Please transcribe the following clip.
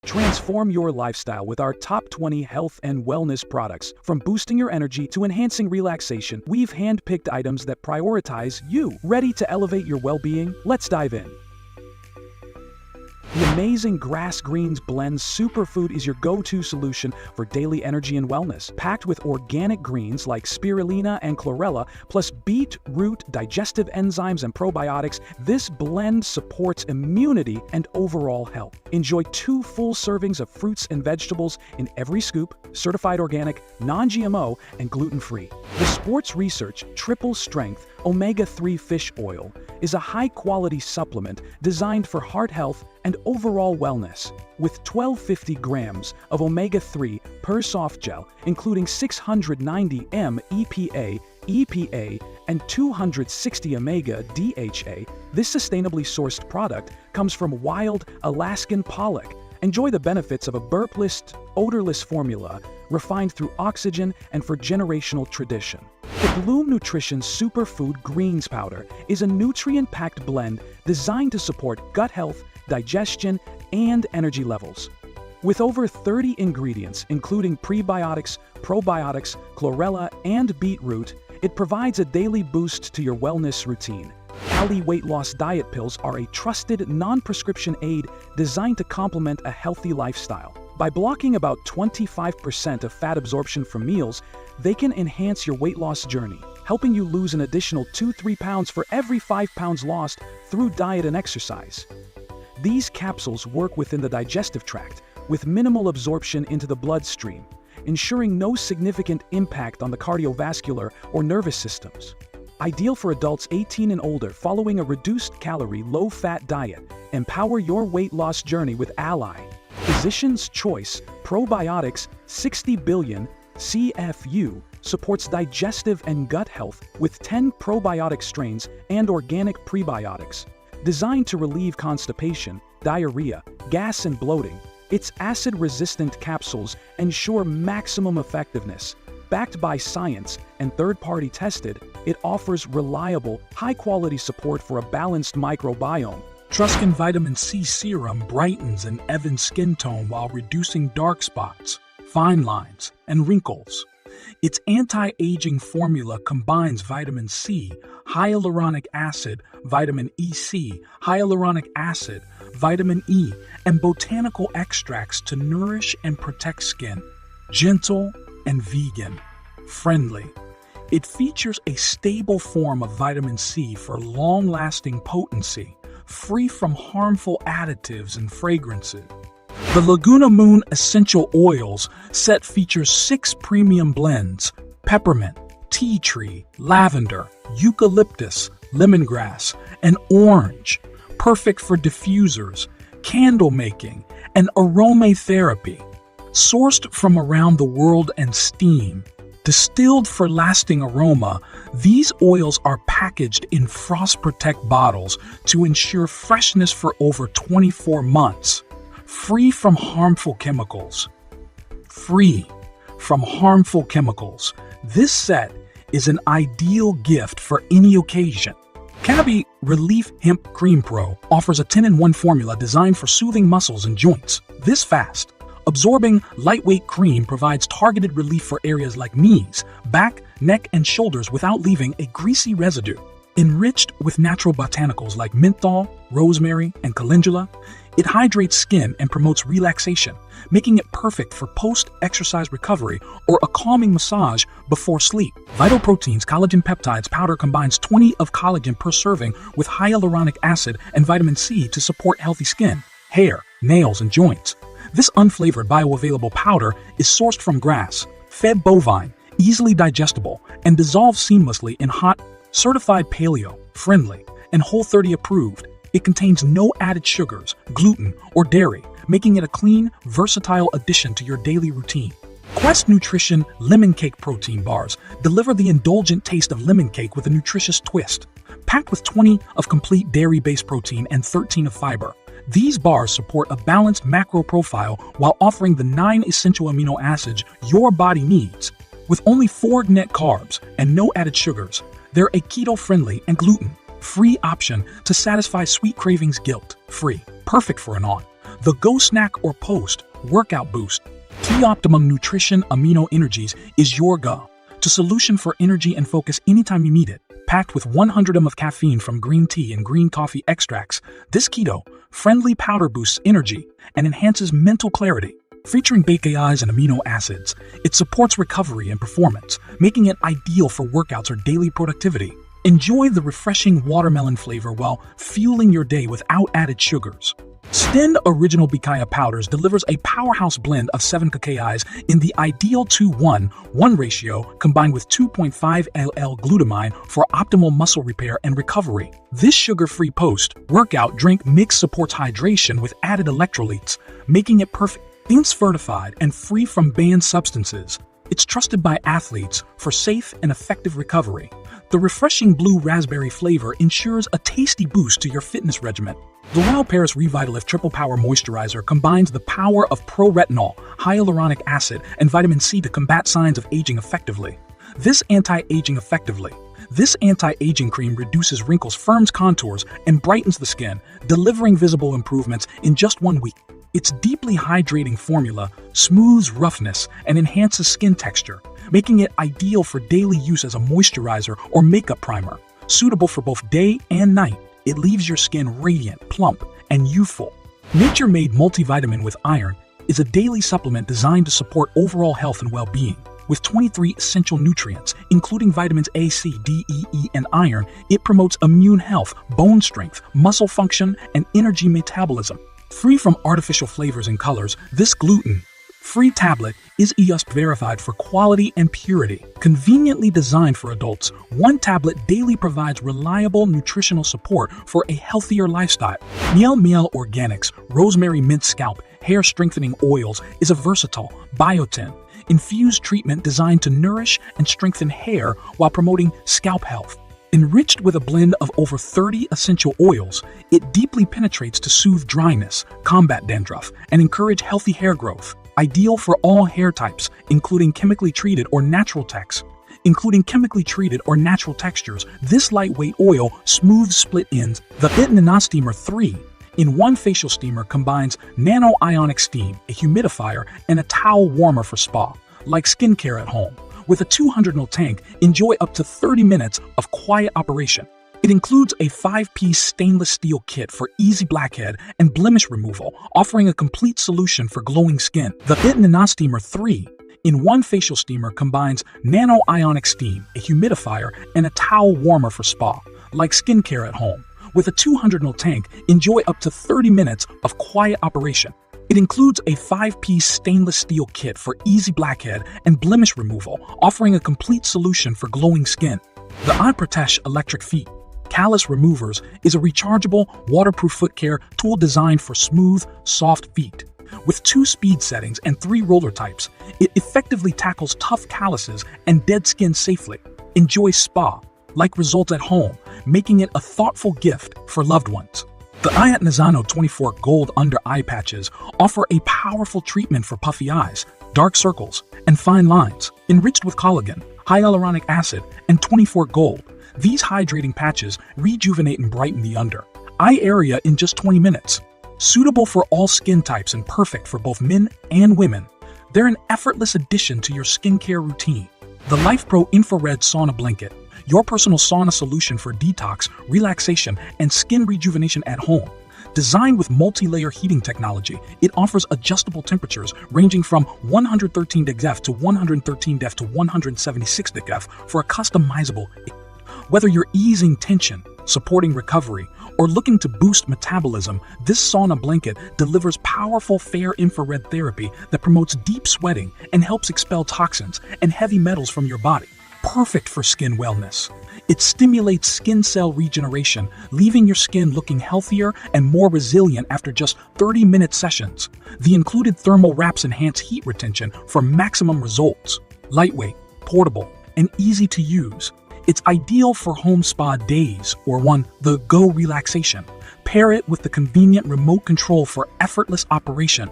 Transform your lifestyle with our top 20 health and wellness products. From boosting your energy to enhancing relaxation, we've handpicked items that prioritize you. Ready to elevate your well-being? Let's dive in. The amazing Grass Greens Blend Superfood is your go-to solution for daily energy and wellness. Packed with organic greens like spirulina and chlorella, plus beetroot, digestive enzymes, and probiotics, this blend supports immunity and overall health. Enjoy 2 full servings of fruits and vegetables in every scoop, certified organic, non-GMO, and gluten-free. The Sports Research Triple Strength Omega-3 Fish Oil is a high-quality supplement designed for heart health and overall wellness. With 1250 grams of omega-3 per soft gel, including 690 m EPA, and 260 omega DHA, this sustainably sourced product comes from wild Alaskan pollock. Enjoy the benefits of a burpless, odorless formula refined through oxygen and for generational tradition. The Bloom Nutrition Superfood Greens Powder is a nutrient-packed blend designed to support gut health, digestion, and energy levels. With over 30 ingredients, including prebiotics, probiotics, chlorella, and beetroot, it provides a daily boost to your wellness routine. Ali Weight Loss Diet Pills are a trusted, non-prescription aid designed to complement a healthy lifestyle. By blocking about 25% of fat absorption from meals, they can enhance your weight loss journey, helping you lose an additional 2-3 pounds for every 5 pounds lost through diet and exercise. These capsules work within the digestive tract, with minimal absorption into the bloodstream, ensuring no significant impact on the cardiovascular or nervous systems. Ideal for adults 18 and older following a reduced-calorie, low-fat diet. Empower your weight loss journey with Ally. Physician's Choice Probiotics 60 billion CFU supports digestive and gut health with 10 probiotic strains and organic prebiotics. Designed to relieve constipation, diarrhea, gas, and bloating, its acid-resistant capsules ensure maximum effectiveness. Backed by science and third-party tested, it offers reliable, high-quality support for a balanced microbiome. Truscan Vitamin C Serum brightens and evens skin tone while reducing dark spots, fine lines, and wrinkles. Its anti-aging formula combines vitamin C, hyaluronic acid, vitamin EC, hyaluronic acid, vitamin E, and botanical extracts to nourish and protect skin. Gentle and vegan friendly. It features a stable form of vitamin C for long-lasting potency, free from harmful additives and fragrances. The Laguna Moon Essential Oils set features 6 premium blends: peppermint, tea tree, lavender, eucalyptus, lemongrass, and orange, perfect for diffusers, candle making, and aromatherapy. Sourced from around the world and steam, distilled for lasting aroma, these oils are packaged in Frost Protect bottles to ensure freshness for over 24 months. Free from harmful chemicals. Free from harmful chemicals. This set is an ideal gift for any occasion. Canopy Relief Hemp Cream Pro offers a 10-in-1 formula designed for soothing muscles and joints. This fast, absorbing, lightweight cream provides targeted relief for areas like knees, back, neck, and shoulders without leaving a greasy residue. Enriched with natural botanicals like menthol, rosemary, and calendula, it hydrates skin and promotes relaxation, making it perfect for post-exercise recovery or a calming massage before sleep. Vital Proteins Collagen Peptides Powder combines 20 of collagen per serving with hyaluronic acid and vitamin C to support healthy skin, hair, nails, and joints. This unflavored bioavailable powder is sourced from grass-fed bovine, easily digestible, and dissolves seamlessly in hot, certified paleo, friendly, and Whole30 approved. It contains no added sugars, gluten, or dairy, making it a clean, versatile addition to your daily routine. Quest Nutrition Lemon Cake Protein Bars deliver the indulgent taste of lemon cake with a nutritious twist. Packed with 20 of complete dairy-based protein and 13 of fiber, these bars support a balanced macro profile while offering the 9 essential amino acids your body needs. With only 4 net carbs and no added sugars, they're a keto-friendly and gluten-free option to satisfy sweet cravings guilt-free. Perfect for an on The Go Snack or Post Workout Boost. Key Optimum Nutrition Amino Energies is your go to solution for energy and focus anytime you need it. Packed with 100 mg of caffeine from green tea and green coffee extracts, this keto-friendly powder boosts energy and enhances mental clarity. Featuring BCAAs and amino acids, it supports recovery and performance, making it ideal for workouts or daily productivity. Enjoy the refreshing watermelon flavor while fueling your day without added sugars. Stend Original Bikaya Powders delivers a powerhouse blend of 7 KKIs in the ideal 2-1-1 ratio combined with 2.5 LL glutamine for optimal muscle repair and recovery. This sugar-free post-workout drink mix supports hydration with added electrolytes, making it perfect. It's certified and free from banned substances. It's trusted by athletes for safe and effective recovery. The refreshing blue raspberry flavor ensures a tasty boost to your fitness regimen. The L'Oreal Paris Revitalift Triple Power Moisturizer combines the power of pro-retinol, hyaluronic acid, and vitamin C to combat signs of aging effectively. This anti-aging cream reduces wrinkles, firms contours, and brightens the skin, delivering visible improvements in just 1 week. Its deeply hydrating formula smooths roughness and enhances skin texture, making it ideal for daily use as a moisturizer or makeup primer. Suitable for both day and night, it leaves your skin radiant, plump, and youthful. Nature-Made Multivitamin with Iron is a daily supplement designed to support overall health and well-being. With 23 essential nutrients, including vitamins A, C, D, E, and iron, it promotes immune health, bone strength, muscle function, and energy metabolism. Free from artificial flavors and colors, this gluten-free tablet is EUSP verified for quality and purity. Conveniently designed for adults, one tablet daily provides reliable nutritional support for a healthier lifestyle. Miel Miel Organics Rosemary Mint Scalp Hair Strengthening Oils is a versatile biotin infused treatment designed to nourish and strengthen hair while promoting scalp health. Enriched with a blend of over 30 essential oils, it deeply penetrates to soothe dryness, combat dandruff, and encourage healthy hair growth. Ideal for all hair types, including chemically treated or natural textures, this lightweight oil smooths split ends. The It Nana Steamer 3-in-1 facial steamer combines nano-ionic steam, a humidifier, and a towel warmer for spa-like skincare at home. With a 200 ml tank, enjoy up to 30 minutes of quiet operation. It includes a 5-piece stainless steel kit for easy blackhead and blemish removal, offering a complete solution for glowing skin. The It Nana Steamer 3-in-1 facial steamer combines nano-ionic steam, a humidifier, and a towel warmer for spa-like skincare at home. With a 200 ml tank, enjoy up to 30 minutes of quiet operation. It includes a 5-piece stainless steel kit for easy blackhead and blemish removal, offering a complete solution for glowing skin. The iProtege Electric Feet Callus Removers is a rechargeable, waterproof foot care tool designed for smooth, soft feet. With 2 speed settings and 3 roller types, it effectively tackles tough calluses and dead skin safely. Enjoy spa-like results at home, making it a thoughtful gift for loved ones. The Ayat Nazano 24 Gold Under Eye Patches offer a powerful treatment for puffy eyes, dark circles, and fine lines. Enriched with collagen, hyaluronic acid, and 24 Gold, these hydrating patches rejuvenate and brighten the under eye area in just 20 minutes. Suitable for all skin types and perfect for both men and women, they're an effortless addition to your skincare routine. The LifePro Infrared Sauna Blanket, your personal sauna solution for detox, relaxation, and skin rejuvenation at home. Designed with multi-layer heating technology, it offers adjustable temperatures ranging from 113 degrees to 113 degrees to 176 degrees for a customizable. Whether you're easing tension, supporting recovery, or looking to boost metabolism, this sauna blanket delivers powerful fair infrared therapy that promotes deep sweating and helps expel toxins and heavy metals from your body. Perfect for skin wellness. It stimulates skin cell regeneration, leaving your skin looking healthier and more resilient after just 30-minute sessions. The included thermal wraps enhance heat retention for maximum results. Lightweight, portable, and easy to use. It's ideal for home spa days or the go relaxation. Pair it with the convenient remote control for effortless operation.